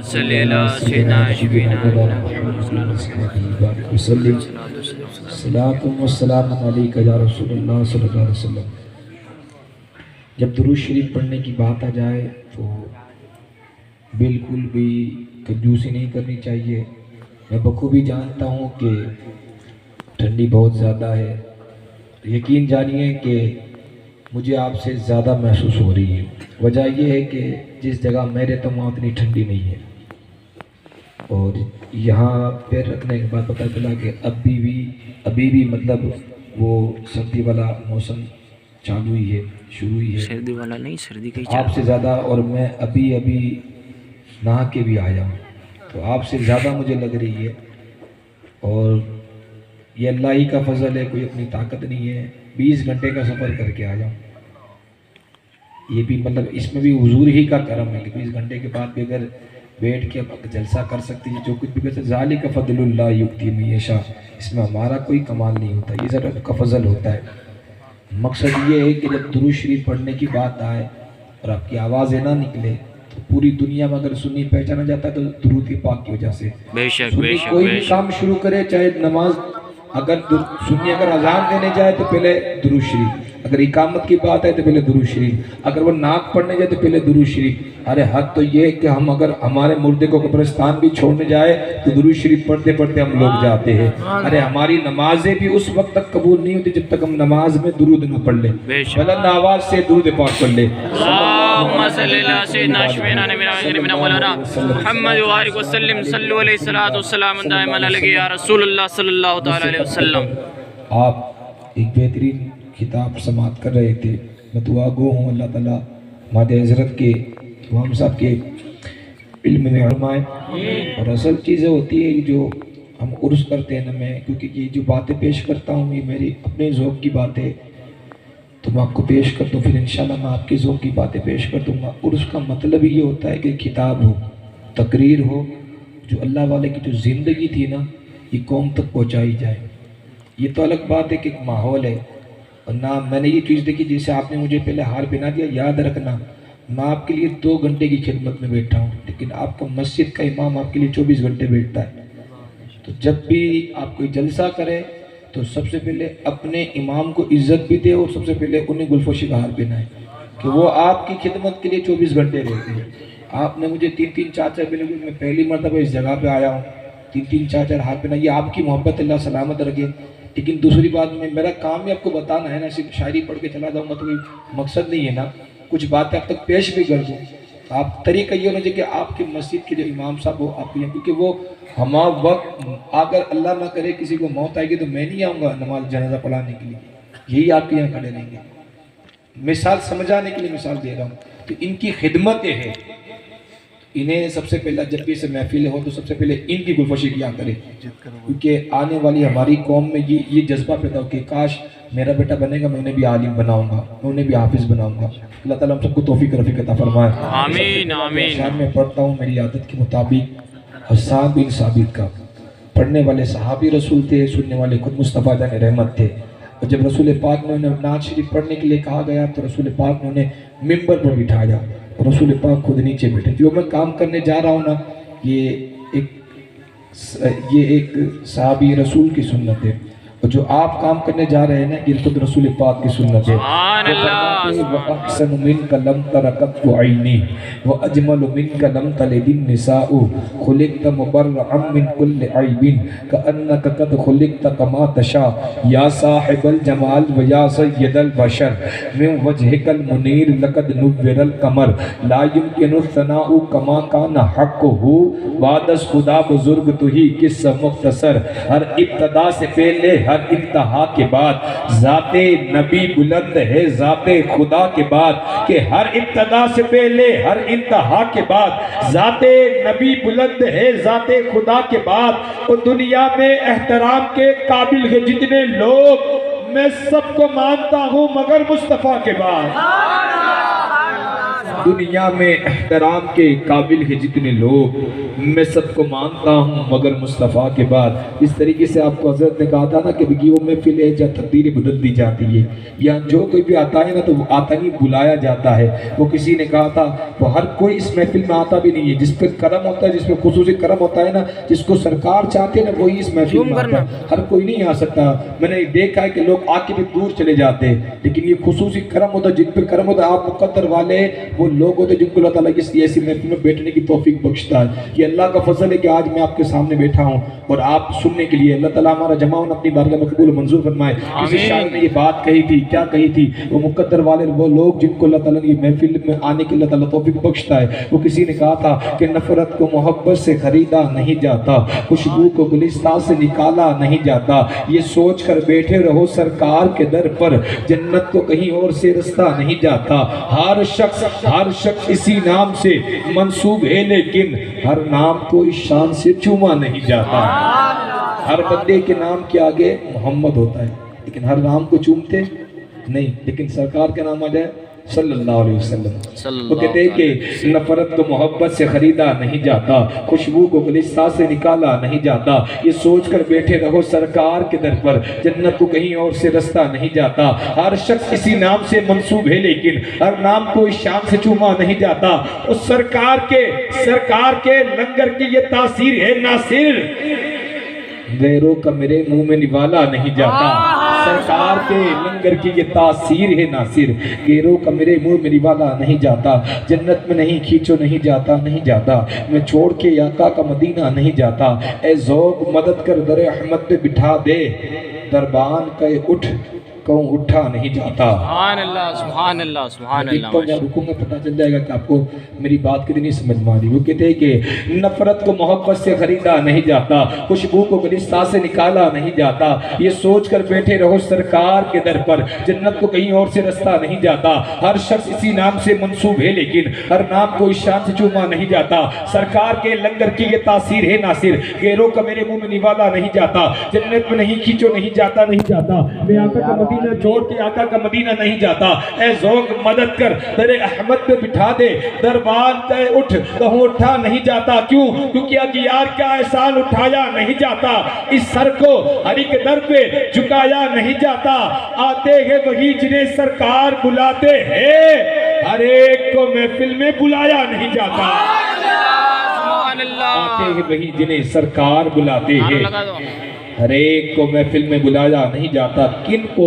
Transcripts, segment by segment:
صلی اللہ سیدنا شفینا وسلم صلاۃ و سلام علیک یا رسول اللہ صلی اللہ علیہ وسلم۔ جب درود شریف پڑھنے کی بات آ جائے تو بالکل بھی کنجوسی نہیں کرنی چاہیے۔ میں بخوبی جانتا ہوں کہ ٹھنڈی بہت زیادہ ہے، یقین جانیے کہ مجھے آپ سے زیادہ محسوس ہو رہی ہے۔ وجہ یہ ہے کہ جس جگہ میں رہتا ہوں وہاں اتنی ٹھنڈی نہیں ہے، اور یہاں پیر رکھنے کے بعد پتہ چلا کہ ابھی بھی مطلب وہ سردی والا موسم چالو ہی ہے، شروع ہوئی ہے۔ سردی والا نہیں، سردی کا ہی آپ سے زیادہ، اور میں ابھی نہا کے بھی آیا ہوں، تو آپ سے زیادہ مجھے لگ رہی ہے، اور یہ اللہ ہی کا فضل ہے، کوئی اپنی طاقت نہیں ہے۔ 20 گھنٹے کا سفر کر کے آیا ہوں، یہ بھی مطلب اس میں بھی حضور ہی کا کرم ہے کہ 20 گھنٹے کے بعد بھی اگر بیٹھ کے جلسہ کر سکتی ہے، جو کچھ بھی کرتے ذالک فضل اللہ یؤتی من یشاء، اس میں ہمارا کوئی کمال نہیں ہوتا، یہ ضرور کا فضل ہوتا ہے۔ مقصد یہ ہے کہ جب درود شریف پڑھنے کی بات آئے اور آپ کی آوازیں نہ نکلے تو پوری دنیا میں اگر سنی پہچانا جاتا ہے تو درود پاک کی وجہ سے۔ بے شک سنی بے شک کوئی بے بھی شک۔ کام شروع کرے، چاہے نماز، اگر سنی اگر اذان دینے جائے تو پہلے درود شریف، اگر اقامت کی بات ہے تو پہلے درود شریف، اگر وہ نعت پڑھنے جائے تو پہلے درود شریف۔ ارے حد تو یہ ہے کہ ہم اگر ہمارے مردے کو قبرستان بھی چھوڑنے جائے تو درود شریف پڑھتے پڑھتے ہم لوگ جاتے ہیں۔ ارے ہماری نمازیں بھی اس وقت تک قبول نہیں ہوتی جب تک ہم نماز میں درود نہ پڑھ لیں، بلند آواز سے درود پاک پڑھ لیں۔ اللہم صلی اللہ سیدنا شفینا نبینا مولانا محمد وآلہ وسلم، صلو علیہ الصلوۃ والسلام دائما علیہ یا رسول اللہ صلی اللہ تعالی علیہ وسلم۔ آپ ایک بہترین کتاب سماعت کر رہے تھے، میں دعا گو ہوں اللہ تعالیٰ ہمارے حضرت کے امام صاحب کے علم میں علمائے، اور اصل چیزیں ہوتی ہے جو ہم عرض کرتے ہیں نا، میں کیونکہ یہ جو باتیں پیش کرتا ہوں یہ میری اپنے ذوق کی باتیں تو میں آپ کو پیش کر دوں، پھر انشاءاللہ میں آپ کے ذوق کی باتیں پیش کر دوں گا۔ عرض کا مطلب یہ ہوتا ہے کہ کتاب ہو، تقریر ہو، جو اللہ والے کی جو زندگی تھی نا یہ قوم تک پہنچائی جائے۔ یہ تو الگ بات ہے کہ ایک ماحول ہے، اور نہ میں نے یہ چیز دیکھی جیسے آپ نے مجھے پہلے ہار پہنا دیا، یاد رکھنا میں آپ کے لیے 2 گھنٹے کی خدمت میں بیٹھا ہوں، لیکن آپ کا مسجد کا امام آپ کے لیے 24 گھنٹے بیٹھتا ہے۔ تو جب بھی آپ کوئی جلسہ کرے تو سب سے پہلے اپنے امام کو عزت بھی دے، اور سب سے پہلے انہیں گلفوشی کا ہار پہنائے کہ وہ آپ کی خدمت کے لیے 24 گھنٹے رہتے ہیں۔ آپ نے مجھے 3 4 پہلے، میں پہلی مرتبہ اس جگہ پہ آیا ہوں، 3 4 ہاتھ پہنا، یہ آپ کی محبت اللہ سلامت رکھے۔ لیکن دوسری بات میں میرا کام بھی آپ کو بتانا ہے نا، صرف شاعری پڑھ کے چلا جاؤں گا تو کوئی مقصد نہیں ہے نا، کچھ باتیں آپ تک پیش بھی کر دوں۔ آپ طریقہ یہ ہونا چاہیے کہ آپ کی مسجد کے جو امام صاحب ہو آپ کے یہاں، کیونکہ وہ ہمارا وقت اگر اللہ نہ کرے کسی کو موت آئے گی تو میں نہیں آؤں گا نماز جنازہ پڑھانے کے لیے، یہی آپ کے یہاں کھڑے رہیں گے۔ مثال سمجھانے کے لیے مثال دے رہا ہوں، تو ان کی خدمت یہ ہے، انہیں سب سے پہلا جب بھی اسے محفل ہو تو سب سے پہلے ان کی گلفشی کیا کرے، کیونکہ آنے والی ہماری قوم میں یہ جذبہ پیدا ہو کہ کاش میرا بیٹا بنے گا، میں انہیں بھی عالم بناؤں گا، میں انہیں بھی حافظ بناؤں گا۔ اللہ تعالیٰ ہم سب کو توفیق رفیق عطا فرمائے۔ آمین آمین۔ شان میں پڑھتا ہوں میری عادت کے مطابق حسان بن ثابت کا، پڑھنے والے صحابی رسول تھے، سننے والے خود مصطفیٰ جان رحمت تھے، اور جب رسول پاک نے انہیں نعت شریف پڑھنے کے لیے کہا گیا تو رسول پاک نے انہیں ممبر پر بٹھایا، رسول پاک خود نیچے بیٹھے۔ جو میں کام کرنے جا رہا ہوں نا یہ ایک صحابی رسول کی سنت ہے، اور جو آپ کام کرنے جا رہے ہیں نا یہ خود رسول پاک کی سنت ہے۔ سبحان اللہ۔ وَأَحْسَنُ مِنْكَ لَمْ تَرَكَتْ عَيْنِي وَأَجْمَلُ مِنْكَ لَمْ تَلِدِ النِّسَاءُ خُلِقْتَ مُبَرَّأً مِنْ كُلِّ عَيْبٍ كَأَنَّكَ قَدْ خُلِقْتَ كَمَا تَشَاءُ يَا صَاحِبَ الْجَمَالِ وَيَا سَيِّدَ الْبَشَرِ مِنْ وَجْهِكَ الْمُنِيرِ لَقَدْ نُوِّرَ الْقَمَرُ لَا يُمْكِنُ الثَّنَاءُ كَمَا كَانَ حَقُّهُ وعدس خدا بزرگ تو ہی قصہ مختصر، ہر ابتدا سے پہلے ہر انتہا کے بعد ذات نبی بلند ہے ذات خدا کے بعد، کہ ہر ابتدا سے پہلے ہر انتہا کے بعد ذات نبی بلند ہے ذات خدا کے بعد۔ اور دنیا میں احترام کے قابل ہے جتنے لوگ، میں سب کو مانتا ہوں مگر مصطفیٰ کے بعد۔ دنیا میں احترام کے قابل ہے جتنے لوگ، میں سب کو مانتا ہوں مگر مصطفیٰ کے بعد۔ اس طریقے سے آپ کو حضرت نے کہا تھا نا کہ وہ محفل ہے جہاں تقدیریں بدل دی جاتی ہے، یا جو کوئی بھی آتا ہے نا تو وہ آتا نہیں بلایا جاتا ہے۔ وہ کسی نے کہا تھا وہ ہر کوئی اس محفل میں آتا بھی نہیں ہے، جس پہ کرم ہوتا ہے، جس پہ خصوصی کرم ہوتا ہے نا، جس کو سرکار چاہتے ہیں نا وہی اس محفل میں آتا ہے، ہر کوئی نہیں آ سکتا۔ میں نے دیکھا ہے کہ لوگ آ کے بھی دور چلے جاتے ہیں، لیکن یہ خصوصی کرم ہوتا ہے، جن پہ کرم ہوتا ہے، آپ مقدر والے وہ لوگ ہوتے ہیں جن کو اللہ تعالیٰ کی ایسی محفل میں بیٹھنے کی توفیق بخشتا ہے۔ یہ اللہ کا فضل ہے کہ آج میں آپ کے سامنے بیٹھا ہوں اور آپ سننے کے لیے۔ اللہ تعالیٰ ہمارا جمع ہونا اپنی بارگاہ میں قبول و منظور فرمائے۔ کسی شاعر نے یہ بات کہی تھی، کیا کہی تھی؟ وہ مقدر والے وہ لوگ جن کو اللہ تعالیٰ نے یہ محفل میں آنے کے اللہ تعالیٰ توفیق بخشتا ہے۔ وہ کسی نے کہا تھا کہ نفرت کو محبت سے خریدا نہیں جاتا، خوشبو کو گلستان سے نکالا نہیں جاتا، یہ سوچ کر بیٹھے رہو سرکار کے در پر، جنت کو کہیں اور سے رستہ نہیں جاتا۔ ہر شخص اسی نام سے منسوب ہے، لیکن ہر نام کو اس شان سے چوما نہیں جاتا۔ ہر بندے کے نام کے آگے محمد ہوتا ہے، لیکن ہر نام کو چومتے نہیں، لیکن سرکار کا نام آ جائے صلی اللہ علیہ وسلم۔ وہ کہتے ہیں کہ نفرت کو محبت سے خریدا نہیں جاتا، خوشبو کو گلستان سے نکالا نہیں جاتا، یہ سوچ کر بیٹھے رہو سرکار کے در پر، جنت کو کہیں اور سے رستہ نہیں جاتا۔ ہر شخص اسی نام سے منسوب ہے، لیکن ہر نام کو اس شان سے چوما نہیں جاتا۔ اس سرکار کے لنگر کی یہ تاثیر ہے ناصر، غیروں کا میرے منہ میں نوالا نہیں جاتا۔ سرکار کے لنگر کی یہ تاثیر ہے ناصر، غیروں کا میرے منہ میں نوالا نہیں جاتا۔ جنت میں نہیں کھینچو نہیں جاتا، میں چھوڑ کے آقا کا مدینہ نہیں جاتا۔ اے ذوق مدد کر در احمد پہ بٹھا دے، دربان کا اٹھ کہوں اٹھا نہیں جاتا۔ سبحان اللہ سبحان اللہ سبحان اللہ۔ میں رکوں گا پتہ چل جائے گا کہ آپ کو میری بات کتنی سمجھ میں آ رہی ہے۔ وہ کہتے ہیں کہ نفرت کو محبت سے خریدا نہیں جاتا، خوشبو کو گلستان سے نکالا نہیں جاتا، یہ سوچ کر بیٹھے رہو سرکار کے در پر، جنت کو کہیں اور سے رستہ نہیں جاتا۔ ہر شخص اسی نام سے منسوب ہے، لیکن ہر نام کو اس شان سے چوما نہیں جاتا۔ سرکار کے لنگر کی یہ تاثیر ہے ناصر، غیروں کا میرے منہ میں نوالا نہیں جاتا۔ جنت میں نہیں کھینچو نہیں جاتا، میں آقا کا مدینہ چھوڑ کے آقا کا مدینہ نہیں جاتا۔ اے ذوق مدد کر در احمد پہ بٹھا دے، دربان تے اٹھ کہوں اٹھا نہیں جاتا۔ کیوں؟ کیونکہ اغیار کا احسان اٹھایا نہیں جاتا، اس سر کو ہری کے در پہ جھکایا نہیں جاتا۔ آتے ہیں وہی جنہیں سرکار بلاتے ہیں، ہر ایک کو محفل میں بلایا نہیں جاتا۔ آتے ہیں وہی جنہیں سرکار بلاتے ہیں، ہر ایک کو محفل میں بلایا نہیں جاتا۔ کن کو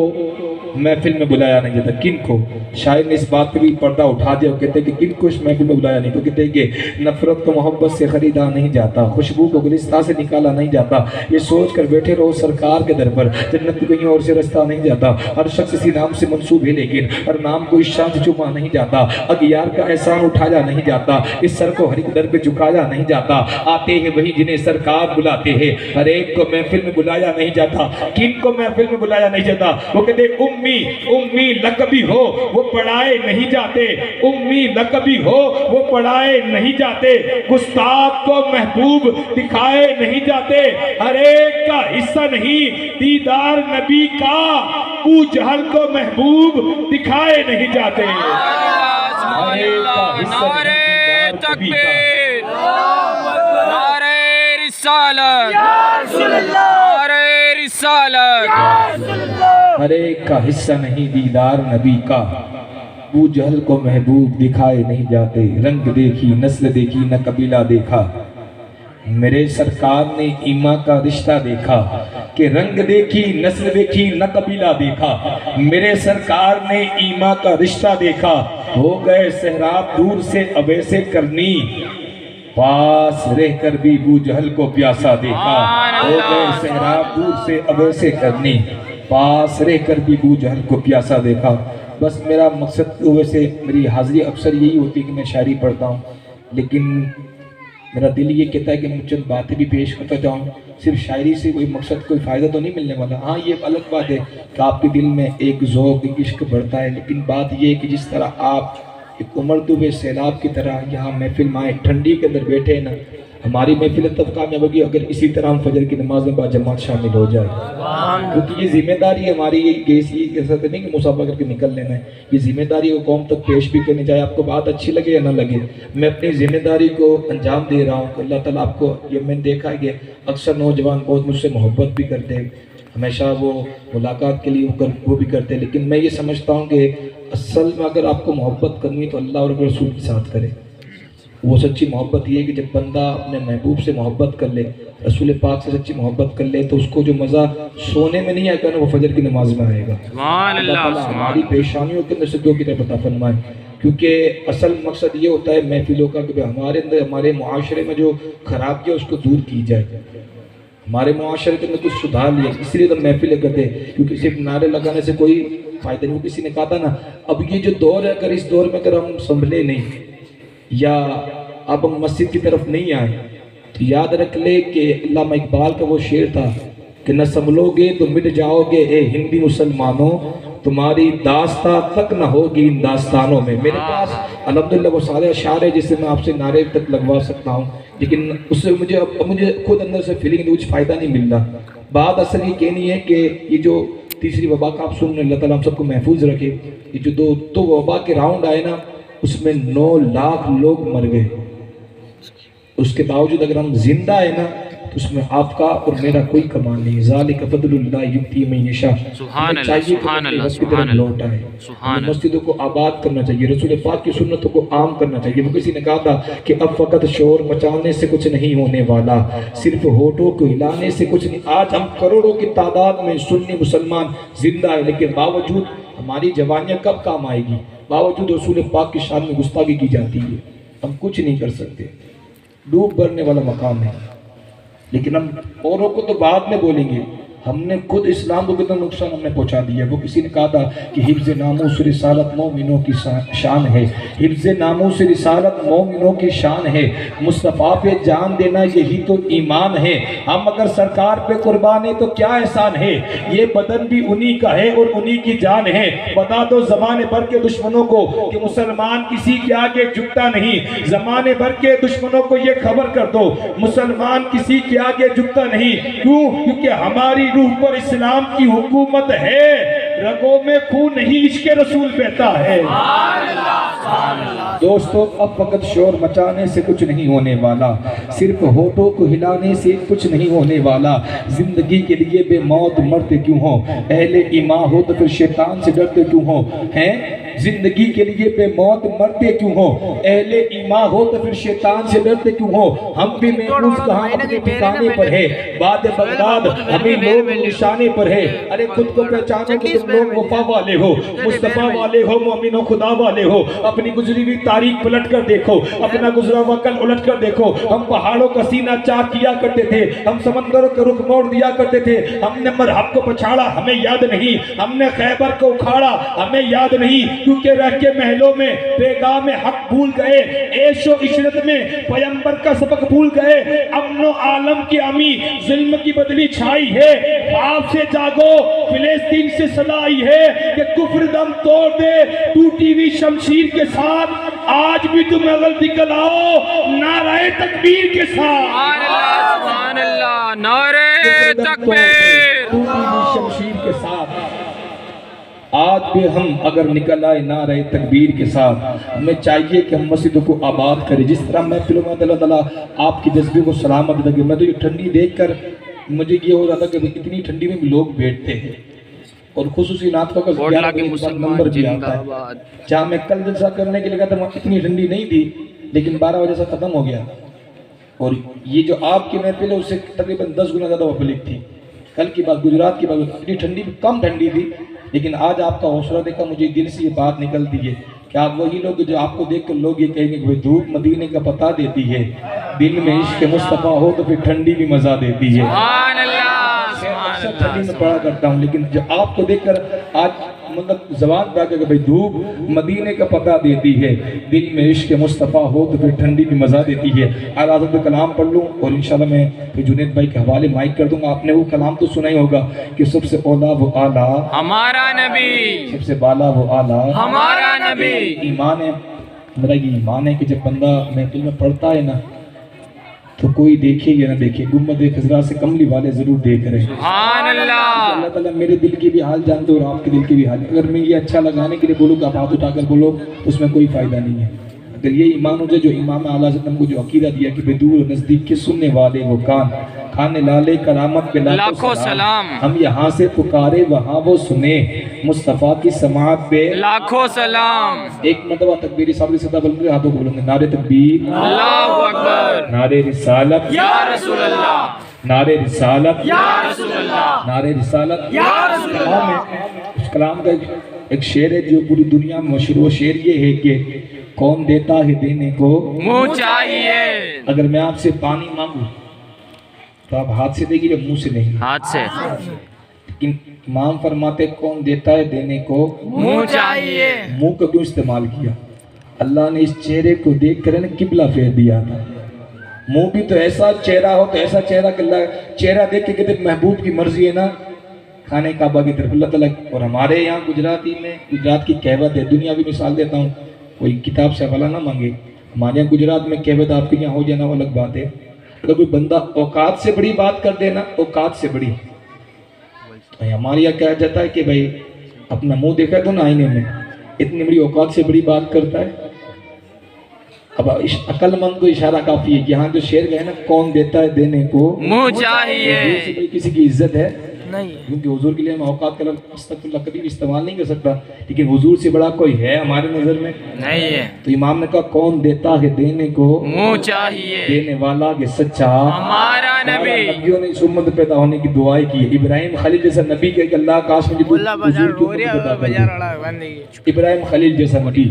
محفل میں بلایا نہیں جاتا؟ کن کو؟ شاعر نے اس بات پہ بھی پردہ اٹھا دیا، وہ کہتے ہیں کہ کن کو اس محفل میں بلایا نہیں، تو کہتے ہیں کہ نفرت کو محبت سے خریدا نہیں جاتا، خوشبو کو گلستان سے نکالا نہیں جاتا، یہ سوچ کر بیٹھے رہو سرکار کے در پر، جنت کو کہیں اور سے رستہ نہیں جاتا۔ ہر شخص اسی نام سے منسوب ہے، لیکن ہر نام کو اس شان سے چوما نہیں جاتا۔ اغیار کا احسان اٹھایا نہیں جاتا، اس سر کو ہری کے در پہ جھکایا نہیں جاتا۔ آتے ہیں وہی جنہیں سرکار بلاتے ہیں، ہر ایک کو محفل میں بلایا نہیں جاتا۔ کن کو محفل میں بلایا نہیں جاتا؟ وہ کہتے ہیں امی لقبی ہو وہ پڑھائے نہیں جاتے، امی لقبی ہو وہ پڑھائے نہیں جاتے، گستاخ کو محبوب دکھائے نہیں جاتے، ہر ایک کا حصہ نہیں دیدار نبی کا، ابو جہل کو محبوب دکھائے نہیں جاتے۔ ہر ایک کا حصہ نہیں دیدار نبی کا، نعرہ رسالت نعرہ رسالت، ہر ایک کا حصہ نہیں دیدار نبی کا، ابو جہل کو محبوب دکھائے نہیں جاتے۔ رنگ دیکھی نسل دیکھی نہ قبیلہ دیکھا، میرے سرکار نے ایمان کا رشتہ دیکھا، کہ رنگ دیکھی نسل دیکھی نہ قبیلہ دیکھا، میرے سرکار نے ایمان کا رشتہ دیکھا، ہو گئے سہراب دور سے اویسے کرنی، پاس رہ کر بھی ابو جہل کو پیاسا دیکھا، ہو گئے سہراب دور سے اویسے کرنی، پاس رہ کر بھی ابو جہل کو پیاسا دیکھا۔ بس میرا مقصد ویسے میری حاضری اکثر یہی ہوتی ہے کہ میں شاعری پڑھتا ہوں، لیکن میرا دل یہ کہتا ہے کہ میں چند باتیں بھی پیش کرتا جاؤں۔ صرف شاعری سے کوئی مقصد کوئی فائدہ تو نہیں ملنے والا۔ ہاں یہ الگ بات ہے کہ آپ کے دل میں ایک ذوق ایک عشق بڑھتا ہے، لیکن بات یہ ہے کہ جس طرح آپ ایک امڑتے ہوئے سیلاب کی طرح یہاں محفل میں آئے، ٹھنڈی کے اندر بیٹھے ہیں نا، ہماری محفل تب کامیاب ہوگی اگر اسی طرح ہم فجر کی نماز میں جماعت شامل ہو جائے، کیونکہ یہ ذمہ داری ہے ہماری، یہ کیسی ایسا نہیں کہ مسافہ کر کے نکل لینا ہے، یہ ذمہ داری کو قوم تک پیش بھی کرنی چاہے، آپ کو بات اچھی لگے یا نہ لگے، میں اپنی ذمہ داری کو انجام دے رہا ہوں کہ اللہ تعالیٰ آپ کو، یہ میں نے دیکھا ہے کہ اکثر نوجوان بہت مجھ سے محبت بھی کرتے ہیں، ہمیشہ وہ ملاقات کے لیے وہ بھی کرتے ہیں، لیکن میں یہ سمجھتا ہوں کہ اصل میں اگر آپ کو محبت کرنی ہے تو اللہ اور رسول کے ساتھ کرے۔ وہ سچی محبت یہ ہے کہ جب بندہ اپنے محبوب سے محبت کر لے، رسول پاک سے سچی محبت کر لے، تو اس کو جو مزہ سونے میں نہیں آئے گا نا وہ فجر کی نماز میں آئے گا۔ اللہ تعالیٰ ہماری پریشانیوں کے اندر سے دو کی طرف عطا فرمائے، کیونکہ اصل مقصد یہ ہوتا ہے محفلوں کا کہ ہمارے اندر، ہمارے معاشرے میں جو خرابی ہے اس کو دور کی جائے، ہمارے معاشرے کے اندر کچھ سدھار لیا، اس لیے تو محفلیں کرتے ہیں، کیونکہ صرف نعرے لگانے سے کوئی فائدہ نہیں۔ وہ کسی نے کہا تھا نا، اب یہ جو دور ہے اگر اس دور میں اگر ہم سنبھلے نہیں یا اب ہم مسجد کی طرف نہیں آئے تو یاد رکھ لے کہ علامہ اقبال کا وہ شعر تھا کہ نہ سنبھلو گے تو مٹ جاؤ گے اے ہندی مسلمانوں، تمہاری داستان تک نہ ہوگی ان داستانوں میں۔ میرے پاس الحمدللہ وہ سارے اشعار ہیں جس سے میں آپ سے نعرے تک لگوا سکتا ہوں، لیکن اس سے مجھے خود اندر سے فیلنگ کچھ فائدہ نہیں مل رہا۔ بات اصل یہ کہنی ہے کہ یہ جو تیسری وبا کا آپ سن رہے ہیں، اللہ تعالیٰ ہم سب کو محفوظ رکھے۔ یہ جو دو وبا کے راؤنڈ آئے نا، اس میں 9 لاکھ لوگ مر گئے، اس کے باوجود اگر ہم زندہ ہیں نا تو اس میں آپ کا اور میرا کوئی کمال نہیں۔ ذالک فضل اللہ یؤتی من یشاء۔ سبحان اللہ، چاہیے سبحان اللہ، کہ سبحان اللہ، لوٹ آئے، سبحان اللہ۔ مسجدوں کو آباد کرنا چاہیے، رسول پاک کی سنتوں کو عام کرنا چاہیے۔ وہ کسی نے کہا تھا کہ اب فقط شور مچانے سے کچھ نہیں ہونے والا، صرف ہونٹوں کو ہلانے سے کچھ نہیں۔ آج ہم کروڑوں کی تعداد میں سنی مسلمان زندہ ہے، لیکن باوجود ہماری جوانیاں کب کام آئے گی؟ باوجود رسول پاک کی شان میں گستاخی کی جاتی ہے، ہم کچھ نہیں کر سکتے، ڈوب بھرنے والا مقام ہے۔ لیکن ہم اوروں کو تو بعد میں بولیں گے، ہم نے خود اسلام کو کتنا نقصان ہم نے پہنچا دیا۔ وہ کسی نے کہا تھا کہ حفظ ناموس رسالت مومنوں کی شان ہے، حفظ ناموس رسالت مومنوں کی شان ہے، مصطفیٰ پہ جان دینا یہی تو ایمان ہے، ہم اگر سرکار پہ قربان ہیں تو کیا احسان ہے، یہ بدن بھی انہی کا ہے اور انہی کی جان ہے۔ بتا دو زمانے بھر کے دشمنوں کو کہ مسلمان کسی کے آگے جھکتا نہیں، زمانے بھر کے دشمنوں کو یہ خبر کر دو مسلمان کسی کے آگے جھکتا نہیں۔ کیوں؟ کیونکہ ہماری روح پر اسلام کی حکومت ہے، رگوں میں خون نہیں عشق رسول بہتا ہے۔ دوستو اب فقط شور مچانے سے کچھ نہیں ہونے والا، صرف ہونٹوں کو ہلانے سے کچھ نہیں ہونے والا، زندگی کے لیے بے موت مرتے کیوں ہو، اہل ایمان ہو تو پھر شیطان سے ڈرتے کیوں ہو، ہیں زندگی کے لیے بے موت مرتے کیوں ہو، اہل ایمان ہو تو پھر شیطان سے ڈرتے کیوں ہو، ہم بھی محفوظ کہاں اپنے ٹھکانے پر ہے، باد بغداد ہمیں لوگ نشانے پر ہے۔ ارے خود کو پہچانو کہ تم لوگ وفا والے ہو، مصطفیٰ والے ہو، مومن و خدا والے ہو، اپنی گزری ہوئی تاریخ پلٹ کر دیکھو، اپنا گزرا ہوا کل الٹ کر دیکھو۔ ہم پہاڑوں کا سینہ چاک کیا کرتے تھے، ہم سمندروں کا رخ موڑ دیا کرتے تھے، ہم نے مرحب کو پچھاڑا ہمیں یاد نہیں، ہم نے خیبر کو اکھاڑا ہمیں یاد نہیں، کیونکہ رہ کے محلوں میں پیغام حق بھول گئے، عیش و عشرت میں پیغمبر کا سبق بھول گئے، امن و عالم کی امی ظلم کی بدلی چھائی ہے، خواب سے جاگو فلسطین سے صدا آئی ہے کہ کفر دم توڑ دے ٹوٹی ہوئی شمشیر کے ساتھ، آج بھی تمہیں غلطی کلاؤ نعرہ تکبیر کے ساتھ۔ سبحان اللہ، نعرہ تکبیر، ٹوٹی ہوئی شمشیر کے ساتھ، آج بھی ہم اگر نکل آئے نعرہ تکبیر کے ساتھ، ہمیں چاہیے کہ ہم مسجدوں کو آباد کریں، جس طرح محفلوں میں اللہ تعالیٰ آپ کی جذبے کو سلامت رکھے۔ میں تو یہ ٹھنڈی دیکھ کر مجھے یہ ہو رہا تھا کہ اتنی ٹھنڈی میں بھی لوگ بیٹھتے ہیں، اور خصوصی نعت کا نمبر بھی آتا ہے، جہاں میں کل جلسہ کرنے کے لیے کہا تھا اتنی ٹھنڈی نہیں تھی، لیکن 12 بجے سے ختم ہو گیا، اور یہ جو آپ کی محفل ہے اس سے تقریباً 10 گنا زیادہ پبلک تھی۔ کل کی بات گجرات کی بات، اتنی ٹھنڈی کم ٹھنڈی تھی، لیکن آج آپ کا حوصلہ دیکھا مجھے دل سے یہ بات نکلتی ہے کہ آپ وہی لوگ جو آپ کو دیکھ کر لوگ یہ کہیں گے کہ دھوپ مدینے کا پتہ دیتی ہے، دل میں عشق مصطفیٰ ہو تو پھر ٹھنڈی بھی مزہ دیتی ہے۔ سبحان اللہ، اکثر ٹھنڈی میں پڑھا کرتا ہوں، لیکن جو آپ کو دیکھ کر آج مطلب زبان پہ آگے کہ بھئی دھوپ مدینے کا پتہ دیتی ہے، دل میں عشق مصطفیٰ ہو تو پھر ٹھنڈی بھی مزہ دیتی ہے۔ آج کلام پڑھ لوں اور انشاءاللہ میں پھر جنید بھائی کے حوالے مائک کر دوں گا۔ آپ نے وہ کلام تو سنا ہی ہوگا کہ سب سے اولا وہ اعلیٰ ہمارا نبی، سب سے بالا وہ اعلیٰ ہمارا نبی، ایمان ہے میرا یہ ایمان ہے کہ جب بندہ محفل میں پڑھتا ہے نا تو کوئی دیکھے یا نہ دیکھے گنبد خضرا سے کملی والے ضرور دیکھ رہے ہیں. سبحان اللہ. اللہ تعالیٰ میرے دل کی بھی حال جانتے اور آپ کے دل کی بھی حال. اگر میں یہ اچھا لگانے کے لیے بولوں کہ آپ ہاتھ اٹھا کر بولو اس میں کوئی فائدہ نہیں ہے. اگر یہ ایمان ہو جائے جو امام اعلیٰ حضرت کو جو عقیدہ دیا کہ بے دور نزدیک کے سننے والے وہ کان کھانے لالے کرامت کے لاکھوں سلام. ہم یہاں سے پکارے وہاں وہ سنے مصطفیٰ کی سماعت پہ لاکھوں سلام. ایک مرتبہ تکبیر صاحب صدا بلند ہاتھوں کو بولیں گے. نعرے تکبیر، اللہ اکبر، نعرے رسالت، یا رسول اللہ، نعرے رسالت، یا رسول اللہ، نعرے رسالت. یا رسول اللہ. اس کلام کا ایک شعر ہے جو پوری دنیا میں مشہور. شعر یہ ہے کہ کون دیتا ہے دینے کو منہ چاہیے. اگر میں آپ سے پانی مانگوں تو آپ ہاتھ سے دے گی یا منہ سے نہیں؟ ہاتھ سے. لیکن امام فرماتے کون دیتا ہے دینے کو منہ چاہیے. منہ کا کیوں استعمال کیا؟ اللہ نے اس چہرے کو دیکھ کر قبلہ پھیر دیا تھا. منہ بھی تو ایسا چہرہ ہو تو ایسا چہرہ کہ اللہ چہرہ دیکھ کے کہتے محبوب کی مرضی ہے نا کھانے کعبہ کی طرف اللہ تعالیٰ. اور ہمارے یہاں گجراتی میں گجرات کی کہوت ہے, دنیا بھی مثال دیتا ہوں, کوئی کتاب سے حوالہ نہ مانگے. ہمارے یہاں گجرات میں کہوت آپ کے یہاں ہو جانا وہ الگ بات ہے. اگر کوئی بندہ اوقات سے بڑی بات کر دینا, اوقات سے بڑی, تو ہمارے یہاں کہا جاتا ہے کہ بھائی اپنا منہ دیکھا تو نا آئینے میں, اتنی بڑی اوقات سے بڑی بات کرتا ہے. اب عقل مند کو اشارہ کافی ہے کہ یہاں جو شعر گئے نا کون دیتا ہے دینے کو منہ چاہیے. حضور سے بھائی کسی کی عزت ہے نہیں, کیونکہ حضور کے لیے ہم اوقات کا لفظ استغفر اللہ کبھی بھی استعمال نہیں کر سکتا, لیکن حضور سے بڑا کوئی ہے ہمارے نظر میں نہیں ہے. تو امام نے کہا کون دیتا ہے دینے کو منہ چاہیے, دینے والا کہ سچا ہمارا نبی. نبیوں نے اس امت پیدا ہونے کی دعائیں کی. ابراہیم خلیل جیسا نبی کہ اللہ کاش مجھے حضور کی امت پیدا کر دے. ابراہیم خلیل جیسا نبی.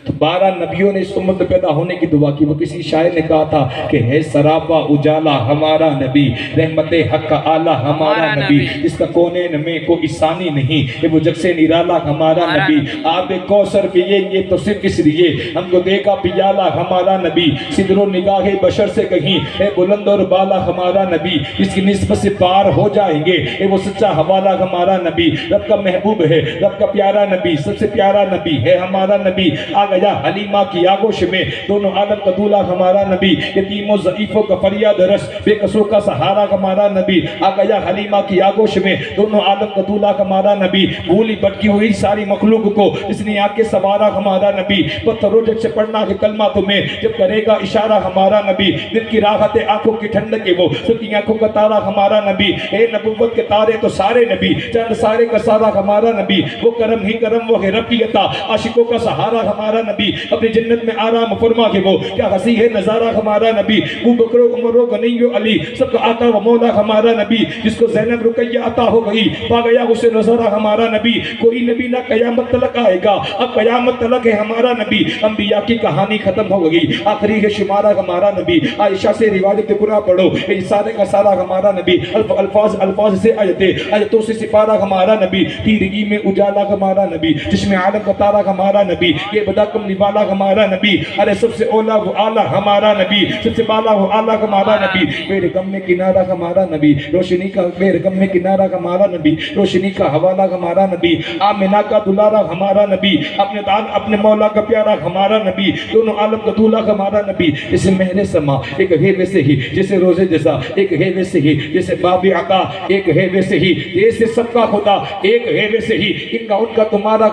تو 12 نبیوں نے اس امت میں پیدا ہونے کی دعا کی. وہ کسی شاعر نے کہا تھا کہ ہے سراپا اجالا ہمارا نبی, رحمت حق کا آلہ ہمارا نبی, اس کا کونین میں کوئی ثانی نہیں, یہ وہ جگ سے نرالا ہمارا نبی. آب کوثر پیے یہ تو صرف اس لیے ہم کو دیکھا پیالہ ہمارا نبی. صدر و نگاہ بشر سے کہیں اے بلند اور بالا ہمارا نبی, اس کی نسبت سے پار ہو جائیں گے اے وہ سچا حوالہ ہمارا نبی. رب کا محبوب ہے, رب کا پیارا نبی, سب سے پیارا نبی ہے ہمارا نبی. آ گیا حلیمہ کی آگوش میں دونوں عالم کا دولہ ہمارا نبی. یتیم و ضعیفوں کا فریاد رس, بے قصوں کا سہارا ہمارا نبی. آ گیا حلیمہ کی آگوش میں دونوں عالم کا دولہ ہمارا نبی. بھولی بھٹکی ہوئی ساری مخلوق کو اس نے آ کے سوارا ہمارا نبی. پتھروں جگ سے پڑھنا ہے کلمہ تمہیں جب کرے گا اشارہ ہمارا نبی. دل کی راحت آنکھوں کی ٹھنڈک وہ سب کی آنکھوں کا تارا ہمارا نبی. اے نبوت کے تارے تو سارے نبی, چند سارے کا سارا ہمارا نبی. وہ کرم ہی کرم وہ ہے رب کی عطا, عاشقوں کا سہارا ہمارا نبی. اپنی جنت میں آرام فرما کے وہ کیا ہنسی ہے نظارہ ہمارا نبی. ابو بکر و عمر و غنی و علی سب کا آقا و مولا ہمارا نبی. جس کو زینب رقیہ عطا ہو گئی پا گیا اسے نظارہ ہمارا نبی. کوئی نبی نہ قیامت تلک آئے گا, اب قیامت تلک ہے ہمارا نبی. انبیاء کی کہانی ختم ہو گئی, آخری ہے شمارہ ہمارا نبی. عائشہ سے روایت پورا پڑھو, یہ سارے کا سارا ہمارا نبی. الفاظ سے آیتوں سے سپارہ ہمارا نبی. تیرگی میں اجالا ہمارا نبی, جس میں عالم کا تارا ہمارا نبی. یہ بدا کم نوالا ہمارا نبی. ارے سب سے اولا وہ آلہ ہمارا نبی, سب سے بالا وہ آلہ ہمارا نبی. میرے غم میں کنارہ ہمارا نبی, روشنی کا میرے غم میں کنارہ ہمارا نبی. روشنی کا حوالہ ہمارا نبی. آمنہ کا دلارہ ہمارا نبی, اپنے مولا کا پیارا ہمارا نبی. دونوں عالم کا دولہ ہمارا نبی. جیسے مہر سما ایک ہے ویسے ہی, جیسے روزے جیسا ایک ہے ویسے ہی, جیسے باب عطا ایک ہے ویسے ہی, جیسے سب کا خدا ایک ہے ویسے ہی. ان کا ان کا تمہارا